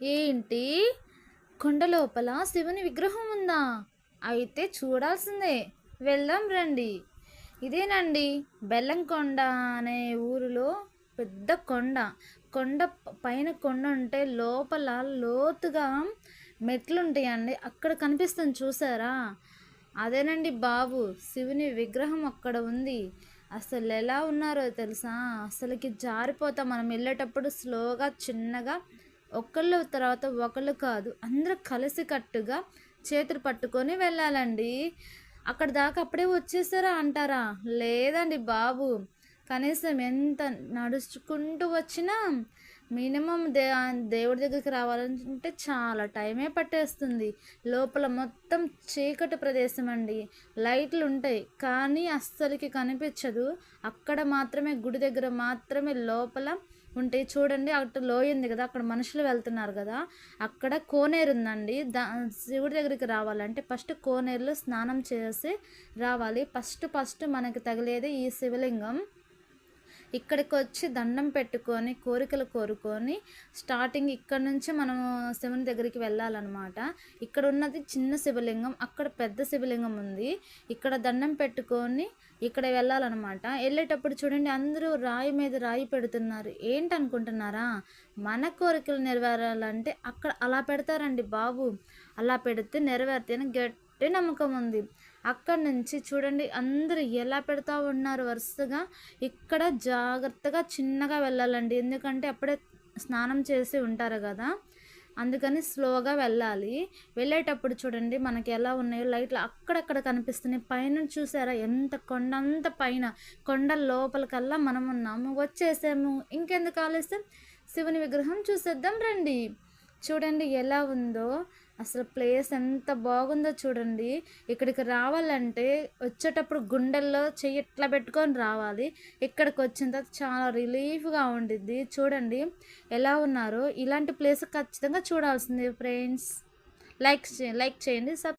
ఏంటి? కొండ లోపల శివుని విగ్రహం ఉందా? అయితే చూడాల్సిందే. వెళ్దాం రండి. ఇదేనండి బెల్లంకొండ అనే ఊరిలో పెద్ద కొండ. కొండ పైన కొండ ఉంటే లోపల లోతుగా మెట్లుంటాయండి. అక్కడ కనిపిస్తుంది చూసారా? అదేనండి బాబు, శివుని విగ్రహం అక్కడ ఉంది. అసలు ఎలా ఉన్నారో తెలుసా? అసలుకి జారిపోతాం మనం వెళ్ళేటప్పుడు స్లోగా చిన్నగా. ఒకళ్ళు తర్వాత ఒకళ్ళు కాదు, అందరూ కలిసికట్టుగా చేతులు పట్టుకొని వెళ్ళాలండి. అక్కడ దాకా అప్పుడే వచ్చేసారా అంటారా? లేదండి బాబు, కనీసం ఎంత నడుచుకుంటూ వచ్చినా మినిమం దేవుడి దగ్గరికి రావాలంటే చాలా టైమే పట్టేస్తుంది. లోపల మొత్తం చీకటి ప్రదేశం అండి. లైట్లు ఉంటాయి కానీ అస్సలకి కనిపించదు. అక్కడ మాత్రమే, గుడి దగ్గర మాత్రమే లోపల ఉంటాయి. చూడండి అక్కడ లోయ ఉంది కదా, అక్కడ మనుషులు వెళ్తున్నారు కదా, అక్కడ కోనేరు ఉందండి. శివుడి దగ్గరికి రావాలంటే ఫస్ట్ కోనేరులో స్నానం చేసి రావాలి. ఫస్ట్ మనకి తగిలేది ఈ శివలింగం. ఇక్కడికి వచ్చి దండం పెట్టుకొని కోరికలు కోరుకొని స్టార్టింగ్ ఇక్కడ నుంచి మనము శివుని దగ్గరికి వెళ్ళాలన్నమాట. ఇక్కడ ఉన్నది చిన్న శివలింగం, అక్కడ పెద్ద శివలింగం ఉంది. ఇక్కడ దండం పెట్టుకొని ఇక్కడ వెళ్ళాలన్నమాట. వెళ్ళేటప్పుడు చూడండి అందరూ రాయి మీద రాయి పెడుతున్నారు. ఏంటనుకుంటున్నారా? మన కోరికలు నెరవేరాలంటే అక్కడ అలా పెడతారండి బాబు. అలా పెడితే నెరవేరుతాయని గట్టి నమ్మకం ఉంది. అక్కడి నుంచి చూడండి అందరూ ఎలా పెడతా ఉన్నారు వరుసగా. ఇక్కడ జాగ్రత్తగా చిన్నగా వెళ్ళాలండి, ఎందుకంటే అప్పుడే స్నానం చేసి ఉంటారు కదా, అందుకని స్లోగా వెళ్ళాలి. వెళ్ళేటప్పుడు చూడండి మనకి ఎలా ఉన్నాయో లైట్లు అక్కడక్కడ కనిపిస్తున్నాయి. పైన చూసారా ఎంత కొండంత పైన, కొండ లోపలికల్లా మనం ఉన్నాము, వచ్చేసాము. ఇంకెందుకు ఆలస్యం, శివుని విగ్రహం చూసేద్దాం రండి. చూడండి ఎలా ఉందో, అసలు ప్లేస్ ఎంత బాగుందో చూడండి. ఇక్కడికి రావాలంటే వచ్చేటప్పుడు గుండెల్లో చెయ్యి ఇట్లా పెట్టుకొని రావాలి. ఇక్కడికి వచ్చిన తర్వాత చాలా రిలీఫ్గా ఉండిద్ది. చూడండి ఎలా ఉన్నారో. ఇలాంటి ప్లేస్ ఖచ్చితంగా చూడాల్సిందే ఫ్రెండ్స్. లైక్ చేయండి.